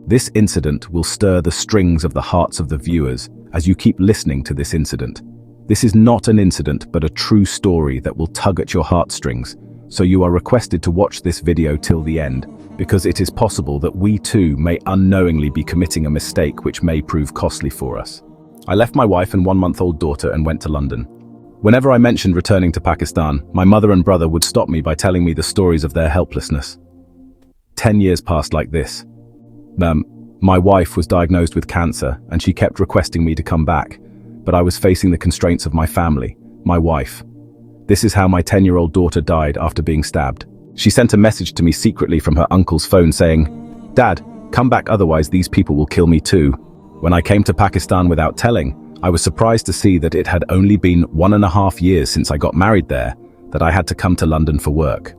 This incident will stir the strings of the hearts of the viewers as you keep listening to this incident. This is not an incident but a true story that will tug at your heartstrings, so you are requested to watch this video till the end, because it is possible that we too may unknowingly be committing a mistake which may prove costly for us. I left my wife and 1-month-old daughter and went to London. Whenever I mentioned returning to Pakistan, my mother and brother would stop me by telling me the stories of their helplessness. 10 years passed like this. My wife was diagnosed with cancer and she kept requesting me to come back, but I was facing the constraints of my family, my wife. This is how my 10-year-old daughter died after being stabbed. She sent a message to me secretly from her uncle's phone saying, "Dad, come back, otherwise these people will kill me too." When I came to Pakistan without telling, I was surprised to see that it had only been 1.5 years since I got married there, that I had to come to London for work.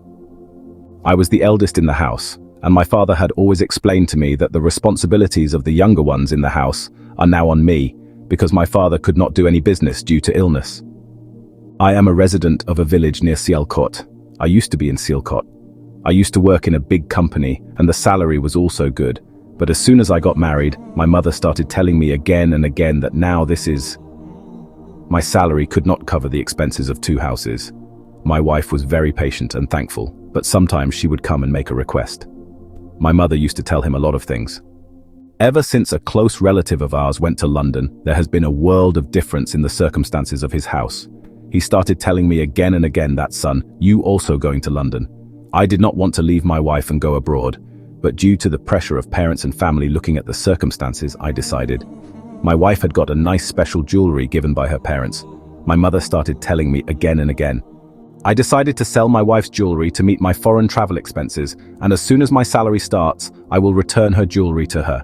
I was the eldest in the house, and my father had always explained to me that the responsibilities of the younger ones in the house are now on me, because my father could not do any business due to illness. I am a resident of a village near Sialkot. I used to be in Sialkot. I used to work in a big company, and the salary was also good. But as soon as I got married, my mother started telling me again and again that now my salary could not cover the expenses of 2 houses. My wife was very patient and thankful, but sometimes she would come and make a request. My mother used to tell him a lot of things. Ever since a close relative of ours went to London, there has been a world of difference in the circumstances of his house. He started telling me again and again that, "Son, you also going to London." I did not want to leave my wife and go abroad, but due to the pressure of parents and family looking at the circumstances, I decided. My wife had got a nice special jewelry given by her parents. My mother started telling me again and again. I decided to sell my wife's jewelry to meet my foreign travel expenses, and as soon as my salary starts, I will return her jewelry to her.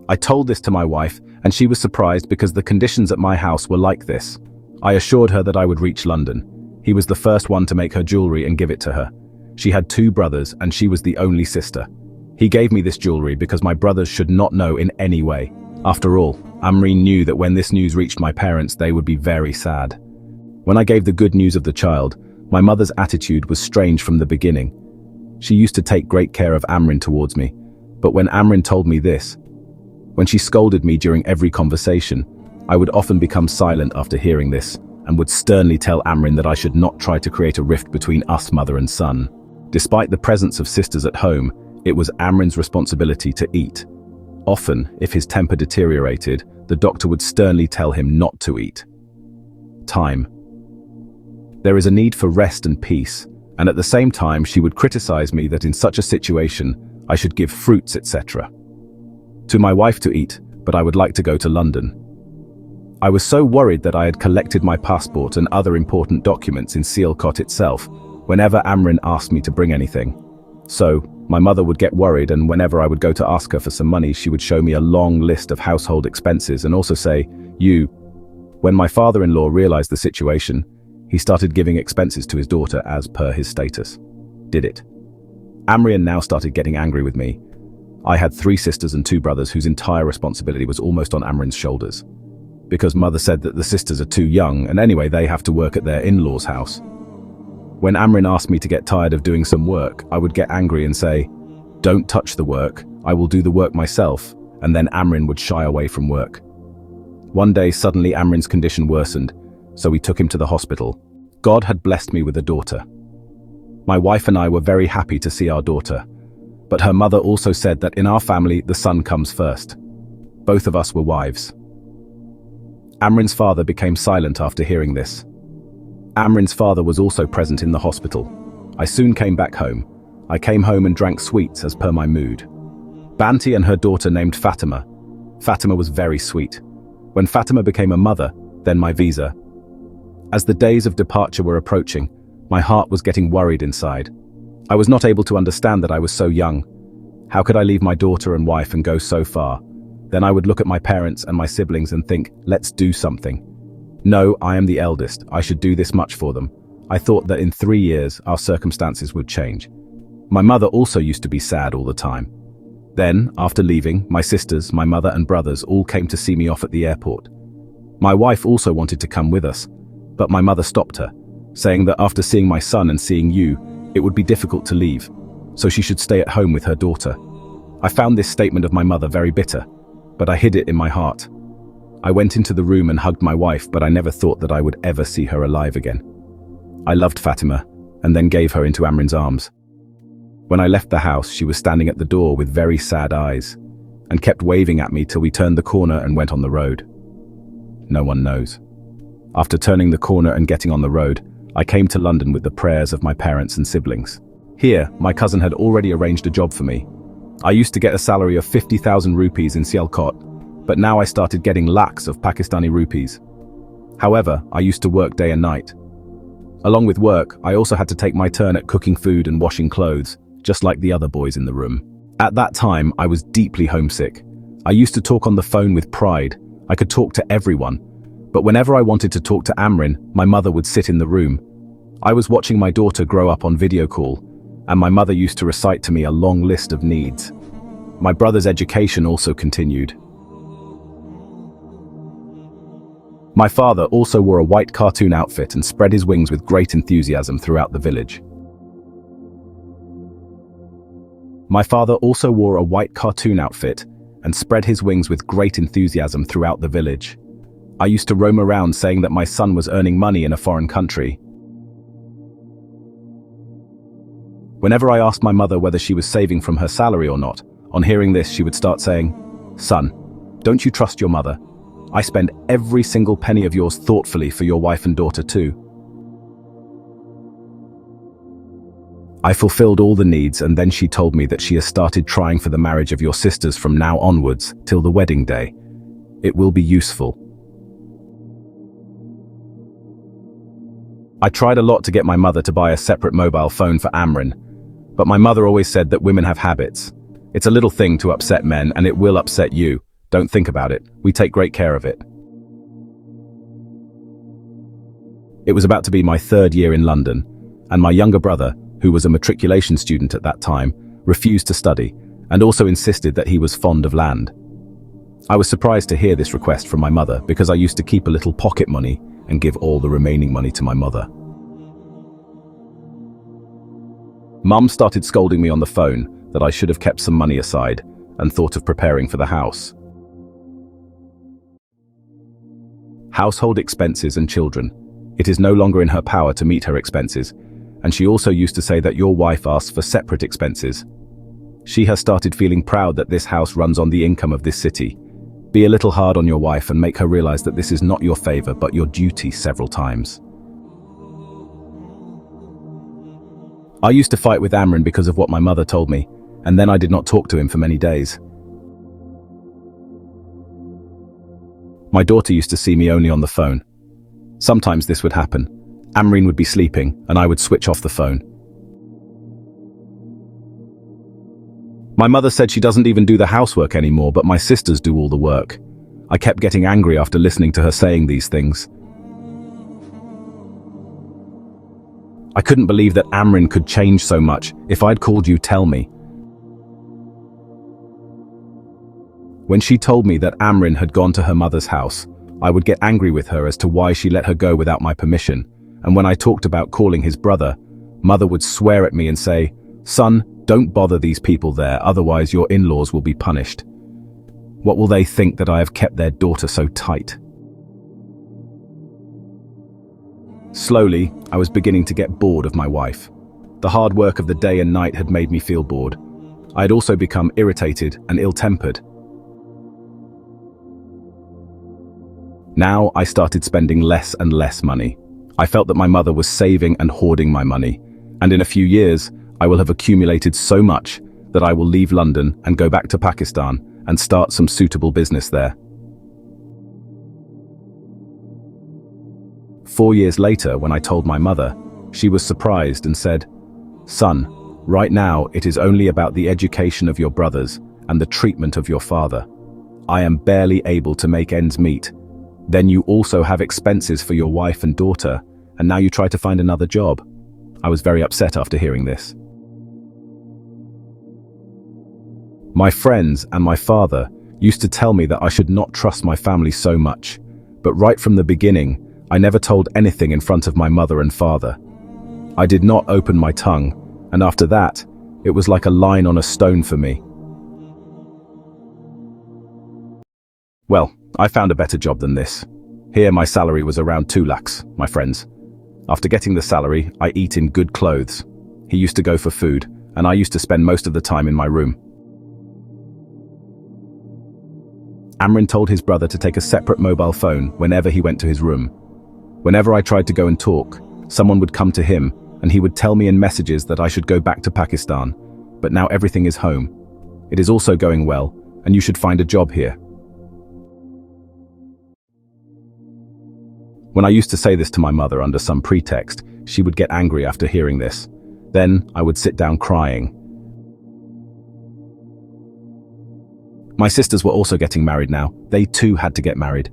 I told this to my wife, and she was surprised because the conditions at my house were like this. I assured her that I would reach London. He was the first one to make her jewelry and give it to her. She had 2 brothers, and she was the only sister. He gave me this jewelry because my brothers should not know in any way. After all, Amreen knew that when this news reached my parents, they would be very sad. When I gave the good news of the child, my mother's attitude was strange from the beginning. She used to take great care of Amreen towards me, but when Amreen told me this, when she scolded me during every conversation, I would often become silent after hearing this, and would sternly tell Amreen that I should not try to create a rift between us, mother and son. Despite the presence of sisters at home, it was Amreen's responsibility to eat. Often, if his temper deteriorated, the doctor would sternly tell him not to eat. Time. There is a need for rest and peace, and at the same time she would criticize me that in such a situation, I should give fruits, etc. to my wife to eat, but I would like to go to London. I was so worried that I had collected my passport and other important documents in Sialkot itself, whenever Amreen asked me to bring anything. So, my mother would get worried, and whenever I would go to ask her for some money, she would show me a long list of household expenses and also say, "You." When my father-in-law realized the situation, he started giving expenses to his daughter as per his status. Did it. Amreen now started getting angry with me. I had 3 sisters and 2 brothers whose entire responsibility was almost on Amreen's shoulders. Because mother said that the sisters are too young, and anyway they have to work at their in-laws' house. When Amreen asked me to get tired of doing some work, I would get angry and say, "Don't touch the work, I will do the work myself," and then Amreen would shy away from work. One day suddenly Amreen's condition worsened, so we took him to the hospital. God had blessed me with a daughter. My wife and I were very happy to see our daughter, but her mother also said that in our family the son comes first. Both of us were wives. Amreen's father became silent after hearing this. Amreen's father was also present in the hospital. I soon came back home. I came home and drank sweets as per my mood. Banti and her daughter named Fatima. Fatima was very sweet. When Fatima became a mother, then my visa. As the days of departure were approaching, my heart was getting worried inside. I was not able to understand that I was so young. How could I leave my daughter and wife and go so far? Then I would look at my parents and my siblings and think, let's do something. No, I am the eldest, I should do this much for them. I thought that in 3 years our circumstances would change. My mother also used to be sad all the time. Then, after leaving, my sisters, my mother and brothers all came to see me off at the airport. My wife also wanted to come with us, but my mother stopped her, saying that after seeing my son and seeing you, it would be difficult to leave, so she should stay at home with her daughter. I found this statement of my mother very bitter, but I hid it in my heart. I went into the room and hugged my wife, but I never thought that I would ever see her alive again. I loved Fatima, and then gave her into Amrin's arms. When I left the house, she was standing at the door with very sad eyes, and kept waving at me till we turned the corner and went on the road. No one knows. After turning the corner and getting on the road, I came to London with the prayers of my parents and siblings. Here, my cousin had already arranged a job for me. I used to get a salary of 50,000 rupees in Sialkot, but now I started getting lakhs of Pakistani rupees. However, I used to work day and night. Along with work, I also had to take my turn at cooking food and washing clothes, just like the other boys in the room. At that time, I was deeply homesick. I used to talk on the phone with pride. I could talk to everyone. But whenever I wanted to talk to Amrin, my mother would sit in the room. I was watching my daughter grow up on video call, and my mother used to recite to me a long list of needs. My brother's education also continued. My father also wore a white cartoon outfit and spread his wings with great enthusiasm throughout the village. My father also wore a white cartoon outfit and spread his wings with great enthusiasm throughout the village. I used to roam around saying that my son was earning money in a foreign country. Whenever I asked my mother whether she was saving from her salary or not, on hearing this she would start saying, "Son, don't you trust your mother? I spend every single penny of yours thoughtfully for your wife and daughter too." I fulfilled all the needs, and then she told me that she has started trying for the marriage of your sisters from now onwards till the wedding day. It will be useful. I tried a lot to get my mother to buy a separate mobile phone for Amrin, but my mother always said that women have habits. It's a little thing to upset men, and it will upset you. Don't think about it. We take great care of it. It was about to be my 3rd year in London, and my younger brother, who was a matriculation student at that time, refused to study, and also insisted that he was fond of land. I was surprised to hear this request from my mother because I used to keep a little pocket money and give all the remaining money to my mother. Mum started scolding me on the phone that I should have kept some money aside and thought of preparing for the house. Household expenses and children. It is no longer in her power to meet her expenses, and she also used to say that your wife asks for separate expenses. She has started feeling proud that this house runs on the income of this city. Be a little hard on your wife and make her realize that this is not your favor but your duty several times. I used to fight with Amrin because of what my mother told me, and then I did not talk to him for many days. My daughter used to see me only on the phone. Sometimes this would happen. Amrin would be sleeping, and I would switch off the phone. My mother said she doesn't even do the housework anymore, but my sisters do all the work. I kept getting angry after listening to her saying these things. I couldn't believe that Amrin could change so much. If I'd called you, tell me. When she told me that Amrin had gone to her mother's house, I would get angry with her as to why she let her go without my permission, and when I talked about calling his brother, Mother would swear at me and say, "Son, don't bother these people there, otherwise your in-laws will be punished. What will they think that I have kept their daughter so tight?" Slowly, I was beginning to get bored of my wife. The hard work of the day and night had made me feel bored. I had also become irritated and ill-tempered. Now I started spending less and less money. I felt that my mother was saving and hoarding my money, and in a few years, I will have accumulated so much that I will leave London and go back to Pakistan and start some suitable business there. 4 years later, when I told my mother, she was surprised and said, "Son, right now it is only about the education of your brothers and the treatment of your father. I am barely able to make ends meet. Then you also have expenses for your wife and daughter, and now you try to find another job." I was very upset after hearing this. My friends and my father used to tell me that I should not trust my family so much, but right from the beginning, I never told anything in front of my mother and father. I did not open my tongue, and after that, it was like a line on a stone for me. Well, I found a better job than this. Here my salary was around 2 lakhs, my friends. After getting the salary, I eat in good clothes. He used to go for food, and I used to spend most of the time in my room. Amrin told his brother to take a separate mobile phone whenever he went to his room. Whenever I tried to go and talk, someone would come to him, and he would tell me in messages that I should go back to Pakistan. But now everything is home. It is also going well, and you should find a job here. When I used to say this to my mother under some pretext, she would get angry after hearing this. Then I would sit down crying. My sisters were also getting married now. They too had to get married.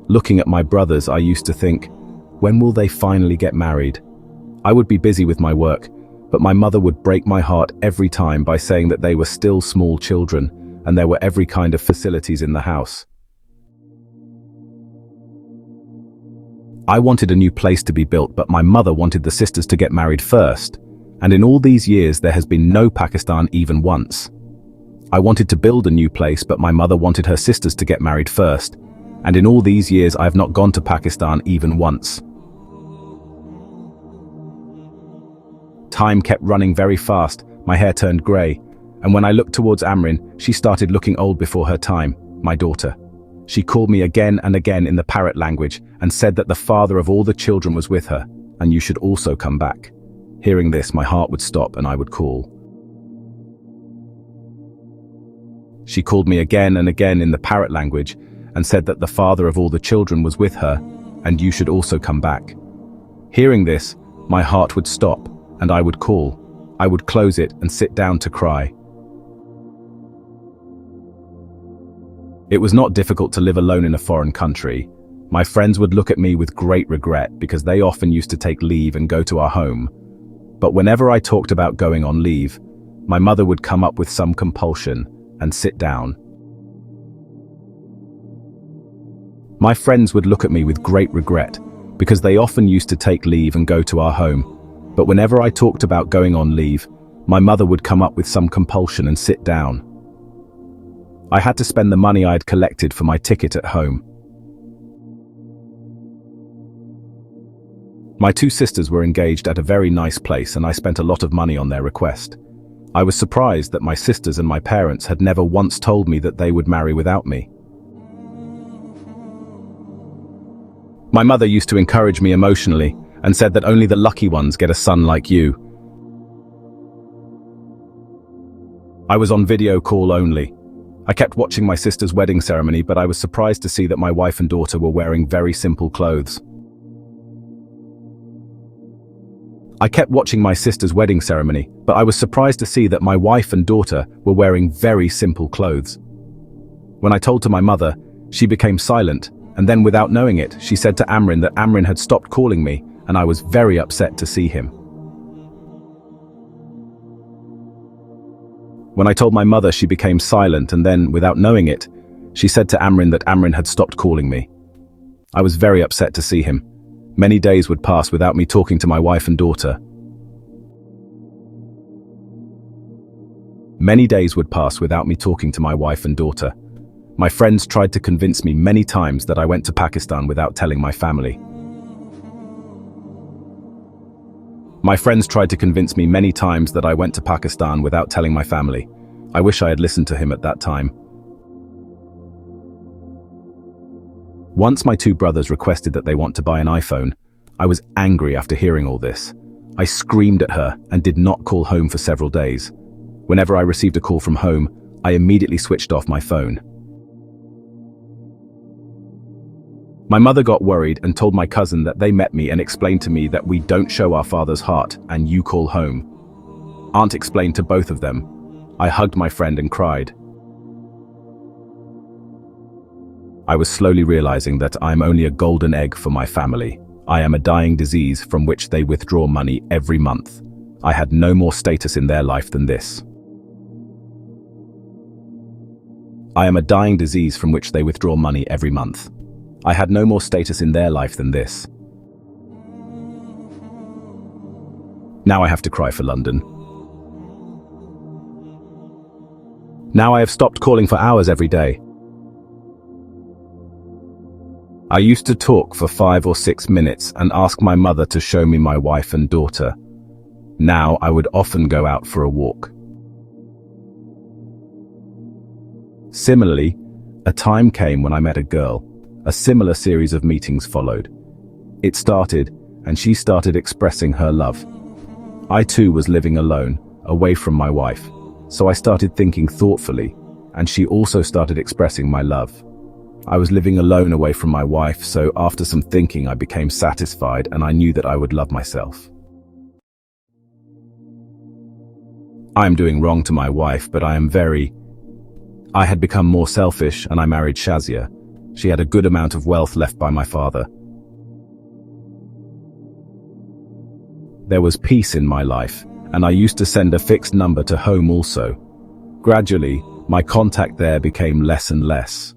Looking at my brothers, I used to think, when will they finally get married? I would be busy with my work, but my mother would break my heart every time by saying that they were still small children and there were every kind of facilities in the house. I wanted a new place to be built, but my mother wanted the sisters to get married first. And in all these years, there has been no Pakistan even once. I wanted to build a new place, but my mother wanted her sisters to get married first. And in all these years, I have not gone to Pakistan even once. Time kept running very fast, my hair turned grey, and when I looked towards Amrin, she started looking old before her time, my daughter. She called me again and again in the parrot language and said that the father of all the children was with her, and you should also come back. Hearing this, my heart would stop and I would call. She called me again and again in the parrot language and said that the father of all the children was with her, and you should also come back. Hearing this, my heart would stop and I would call. I would close it and sit down to cry. It was not difficult to live alone in a foreign country. My friends would look at me with great regret because they often used to take leave and go to our home. But whenever I talked about going on leave, my mother would come up with some compulsion and sit down. My friends would look at me with great regret because they often used to take leave and go to our home. But whenever I talked about going on leave, my mother would come up with some compulsion and sit down. I had to spend the money I had collected for my ticket at home. My 2 sisters were engaged at a very nice place and I spent a lot of money on their request. I was surprised that my sisters and my parents had never once told me that they would marry without me. My mother used to encourage me emotionally and said that only the lucky ones get a son like you. I was on video call only. I kept watching my sister's wedding ceremony, but I was surprised to see that my wife and daughter were wearing very simple clothes. I kept watching my sister's wedding ceremony, but I was surprised to see that my wife and daughter were wearing very simple clothes. When I told to my mother, she became silent, and then without knowing it, she said to Amrin that Amrin had stopped calling me, and I was very upset to see him. When I told my mother, she became silent, and then, without knowing it, she said to Amrin that Amrin had stopped calling me. I was very upset to see him. Many days would pass without me talking to my wife and daughter. Many days would pass without me talking to my wife and daughter. My friends tried to convince me many times that I went to Pakistan without telling my family. My friends tried to convince me many times that I went to Pakistan without telling my family. I wish I had listened to him at that time. Once my 2 brothers requested that they want to buy an iPhone. I was angry after hearing all this. I screamed at her and did not call home for several days. Whenever I received a call from home, I immediately switched off my phone. My mother got worried and told my cousin that they met me and explained to me that we don't show our father's heart and you call home. Aunt explained to both of them. I hugged my friend and cried. I was slowly realizing that I am only a golden egg for my family. I am a dying disease from which they withdraw money every month. I had no more status in their life than this. I am a dying disease from which they withdraw money every month. I had no more status in their life than this. Now I have to cry for London. Now I have stopped calling for hours every day. I used to talk for 5 or 6 minutes and ask my mother to show me my wife and daughter. Now I would often go out for a walk. Similarly, a time came when I met a girl. A similar series of meetings followed. It started, and she started expressing her love. I too was living alone, away from my wife, so I started thinking thoughtfully, and she also started expressing my love. I was living alone away from my wife, so after some thinking I became satisfied and I knew that I would love myself. I am doing wrong to my wife, but I had become more selfish and I married Shazia. She had a good amount of wealth left by my father. There was peace in my life, and I used to send a fixed number to home also. Gradually, my contact there became less and less.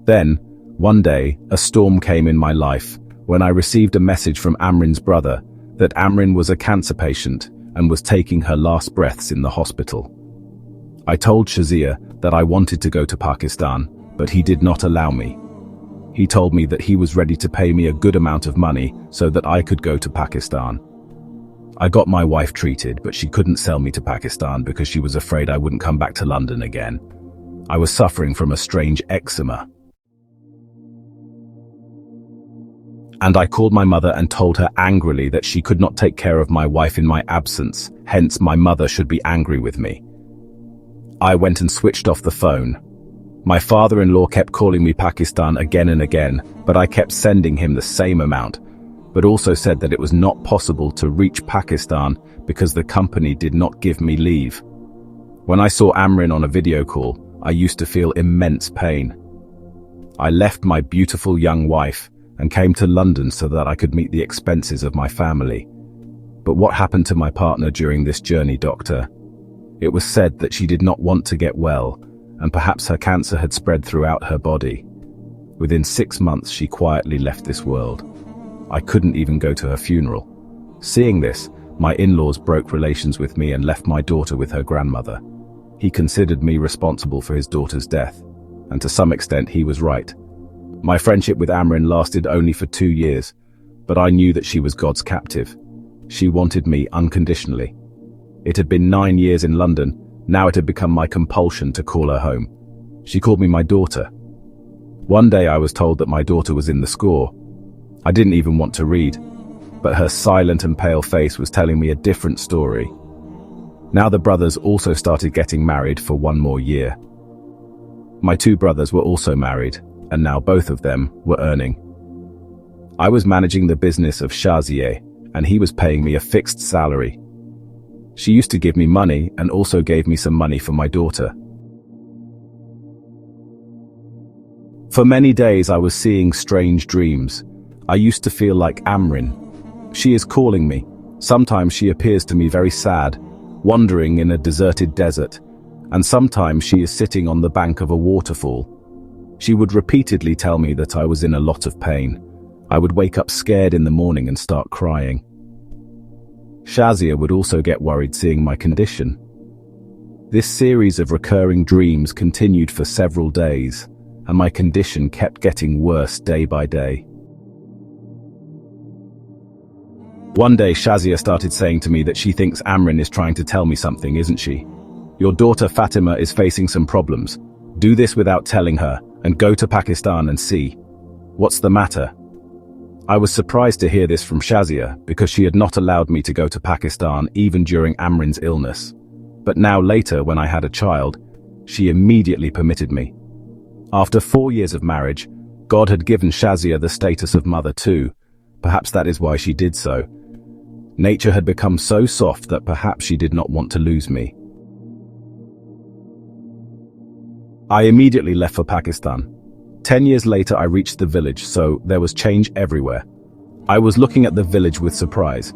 Then, one day, a storm came in my life when I received a message from Amrin's brother that Amrin was a cancer patient and was taking her last breaths in the hospital. I told Shazia that I wanted to go to Pakistan, but he did not allow me. He told me that he was ready to pay me a good amount of money so that I could go to Pakistan. I got my wife treated, but she couldn't sell me to Pakistan because she was afraid I wouldn't come back to London again. I was suffering from a strange eczema. And I called my mother and told her angrily that she could not take care of my wife in my absence, hence my mother should be angry with me. I went and switched off the phone. My father-in-law kept calling me Pakistan again and again, but I kept sending him the same amount, but also said that it was not possible to reach Pakistan because the company did not give me leave. When I saw Amrin on a video call, I used to feel immense pain. I left my beautiful young wife and came to London so that I could meet the expenses of my family. But what happened to my partner during this journey, doctor? It was said that she did not want to get well, and perhaps her cancer had spread throughout her body. Within 6 months, she quietly left this world. I couldn't even go to her funeral. Seeing this, my in-laws broke relations with me and left my daughter with her grandmother. He considered me responsible for his daughter's death, and to some extent he was right. My friendship with Amrin lasted only for 2 years, but I knew that she was God's captive. She wanted me unconditionally. It had been 9 years in London. Now it had become my compulsion to call her home. She called me my daughter. One day I was told that my daughter was in the score. I didn't even want to read, but her silent and pale face was telling me a different story. Now the brothers also started getting married for 1 more year. My 2 brothers were also married, and now both of them were earning. I was managing the business of Shazia, and he was paying me a fixed salary. She used to give me money and also gave me some money for my daughter. For many days I was seeing strange dreams. I used to feel like Amrin. She is calling me. Sometimes she appears to me very sad, wandering in a deserted desert, and sometimes she is sitting on the bank of a waterfall. She would repeatedly tell me that I was in a lot of pain. I would wake up scared in the morning and start crying. Shazia would also get worried seeing my condition. This series of recurring dreams continued for several days, and my condition kept getting worse day by day. One day Shazia started saying to me that she thinks Amrin is trying to tell me something, isn't she? Your daughter Fatima is facing some problems. Do this without telling her, and go to Pakistan and see. What's the matter? I was surprised to hear this from Shazia because she had not allowed me to go to Pakistan even during Amrin's illness. But now later, when I had a child, she immediately permitted me. After 4 years of marriage, God had given Shazia the status of mother too. Perhaps that is why she did so. Nature had become so soft that perhaps she did not want to lose me. I immediately left for Pakistan. 10 years later I reached the village, so there was change everywhere. I was looking at the village with surprise.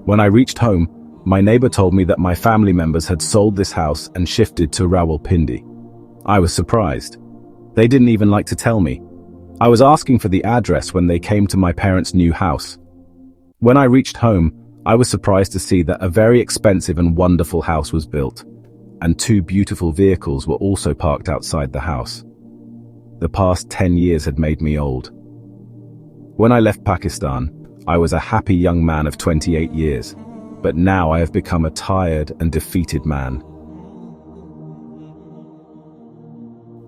When I reached home, my neighbor told me that my family members had sold this house and shifted to Rawalpindi. I was surprised. They didn't even like to tell me. I was asking for the address when they came to my parents' new house. When I reached home, I was surprised to see that a very expensive and wonderful house was built. and 2 beautiful vehicles were also parked outside the house. The past 10 years had made me old. When I left Pakistan, I was a happy young man of 28 years, but now I have become a tired and defeated man.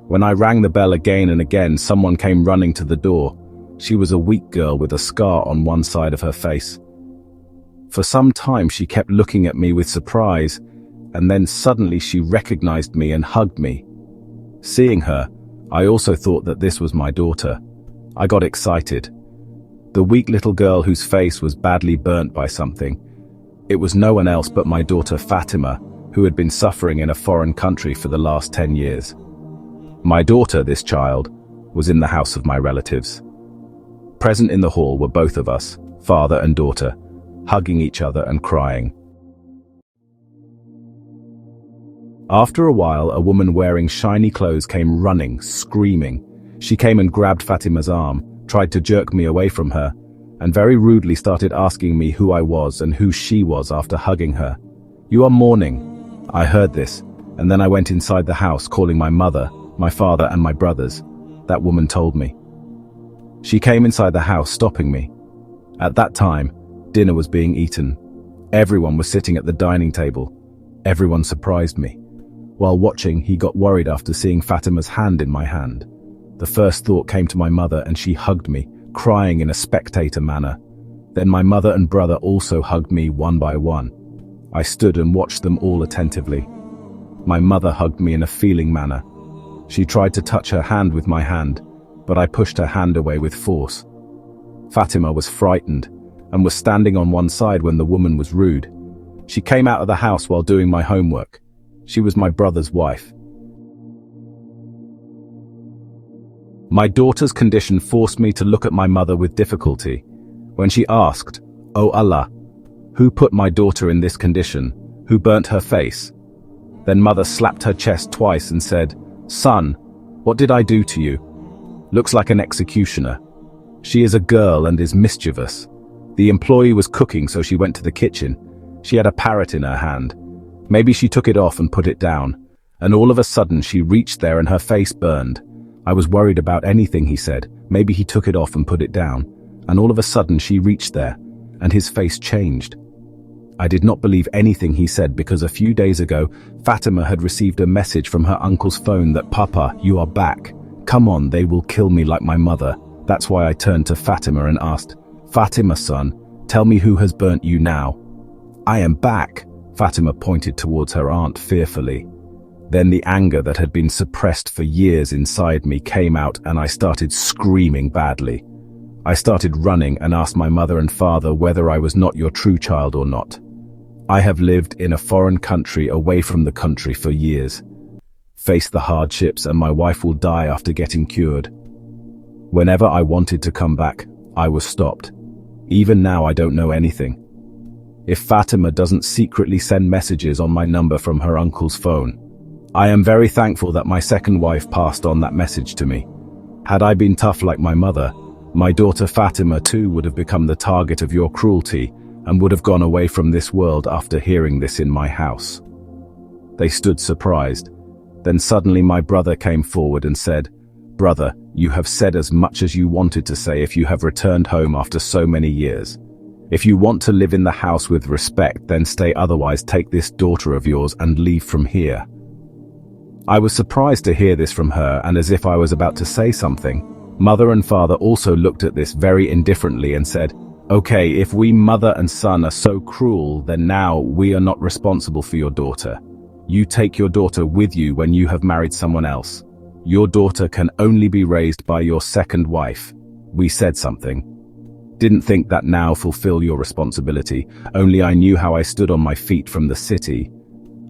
When I rang the bell again and again, someone came running to the door. She was a weak girl with a scar on one side of her face. For some time she kept looking at me with surprise, and then suddenly she recognized me and hugged me. Seeing her, I also thought that this was my daughter. I got excited. The weak little girl whose face was badly burnt by something. It was no one else but my daughter Fatima, who had been suffering in a foreign country for the last 10 years. My daughter, this child, was in the house of my relatives. Present in the hall were both of us, father and daughter, hugging each other and crying. After a while, a woman wearing shiny clothes came running, screaming. She came and grabbed Fatima's arm, tried to jerk me away from her, and very rudely started asking me who I was and who she was after hugging her. "You are mourning." I heard this, and then I went inside the house calling my mother, my father and my brothers. That woman told me. She came inside the house, stopping me. At that time, dinner was being eaten. Everyone was sitting at the dining table. Everyone surprised me. While watching, he got worried after seeing Fatima's hand in my hand. The first thought came to my mother and she hugged me, crying in a spectator manner. Then my mother and brother also hugged me one by one. I stood and watched them all attentively. My mother hugged me in a feeling manner. She tried to touch her hand with my hand, but I pushed her hand away with force. Fatima was frightened and was standing on one side when the woman was rude. She came out of the house while doing my homework. She was my brother's wife. My daughter's condition forced me to look at my mother with difficulty. When she asked, "Oh Allah, who put my daughter in this condition? Who burnt her face?" Then mother slapped her chest twice and said, "Son, what did I do to you? Looks like an executioner. She is a girl and is mischievous. The employee was cooking, so she went to the kitchen. She had a parrot in her hand. Maybe she took it off and put it down, and all of a sudden she reached there and her face burned. I was worried about anything he said. Maybe he took it off and put it down, and all of a sudden she reached there, and his face changed. I did not believe anything he said because a few days ago, Fatima had received a message from her uncle's phone that, "Papa, you are back. Come on, they will kill me like my mother." That's why I turned to Fatima and asked, "Fatima, son, tell me who has burnt you now." "I am back." Fatima pointed towards her aunt fearfully. Then the anger that had been suppressed for years inside me came out and I started screaming badly. I started running and asked my mother and father whether I was not your true child or not. I have lived in a foreign country away from the country for years, faced the hardships, and my wife will die after getting cured. Whenever I wanted to come back, I was stopped. Even now I don't know anything. If Fatima doesn't secretly send messages on my number from her uncle's phone, I am very thankful that my second wife passed on that message to me. Had I been tough like my mother, my daughter Fatima too would have become the target of your cruelty and would have gone away from this world after hearing this in my house. They stood surprised. Then suddenly my brother came forward and said, "Brother, you have said as much as you wanted to say if you have returned home after so many years. If you want to live in the house with respect, then stay, otherwise take this daughter of yours and leave from here." I was surprised to hear this from her, and as if I was about to say something, mother and father also looked at this very indifferently and said, "Okay, if we mother and son are so cruel, then now we are not responsible for your daughter. You take your daughter with you when you have married someone else. Your daughter can only be raised by your second wife." We said something. Didn't think that now fulfill your responsibility, only I knew how I stood on my feet from the city.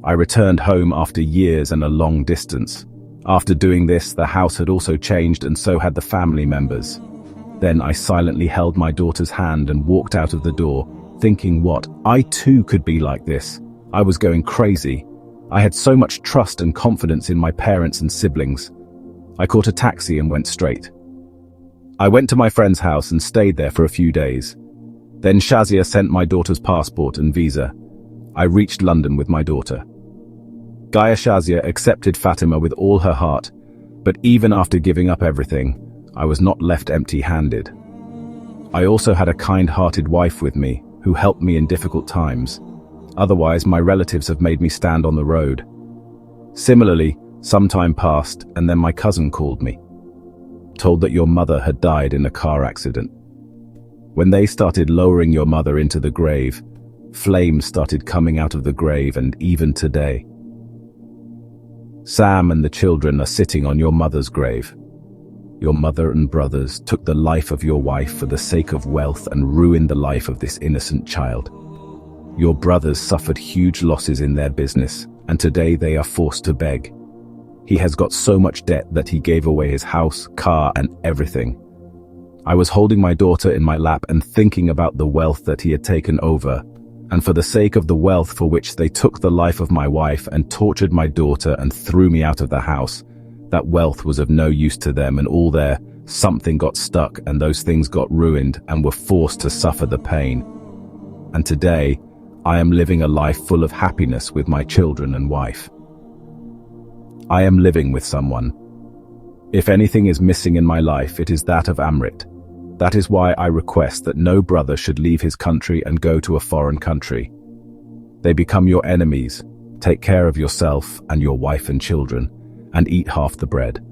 I returned home after years and a long distance. After doing this, the house had also changed and so had the family members. Then I silently held my daughter's hand and walked out of the door, thinking what, I too could be like this. I was going crazy. I had so much trust and confidence in my parents and siblings. I caught a taxi and went straight. I went to my friend's house and stayed there for a few days. Then Shazia sent my daughter's passport and visa. I reached London with my daughter. Gaia Shazia accepted Fatima with all her heart, but even after giving up everything, I was not left empty-handed. I also had a kind-hearted wife with me, who helped me in difficult times. Otherwise, my relatives have made me stand on the road. Similarly, some time passed, and then my cousin called me, told that your mother had died in a car accident. When they started lowering your mother into the grave, flames started coming out of the grave, and even today, Sam and the children are sitting on your mother's grave. Your mother and brothers took the life of your wife for the sake of wealth and ruined the life of this innocent child. Your brothers suffered huge losses in their business, and today they are forced to beg. He has got so much debt that he gave away his house, car, and everything. I was holding my daughter in my lap and thinking about the wealth that he had taken over, and for the sake of the wealth for which they took the life of my wife and tortured my daughter and threw me out of the house, that wealth was of no use to them, and all their something got stuck, and those things got ruined and were forced to suffer the pain. And today, I am living a life full of happiness with my children and wife. I am living with someone. If anything is missing in my life, it is that of Amrit. That is why I request that no brother should leave his country and go to a foreign country. They become your enemies. Take care of yourself and your wife and children, and eat half the bread.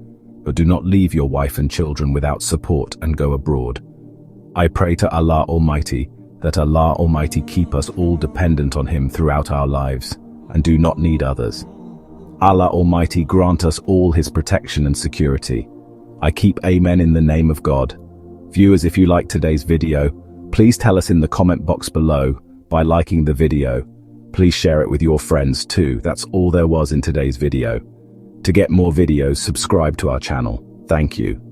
But do not leave your wife and children without support and go abroad. I pray to Allah Almighty that Allah Almighty keep us all dependent on Him throughout our lives, and do not need others. Allah Almighty grant us all His protection and security. I keep Amen in the name of God. Viewers, if you like today's video, please tell us in the comment box below by liking the video. Please share it with your friends too. That's all there was in today's video. To get more videos, subscribe to our channel. Thank you.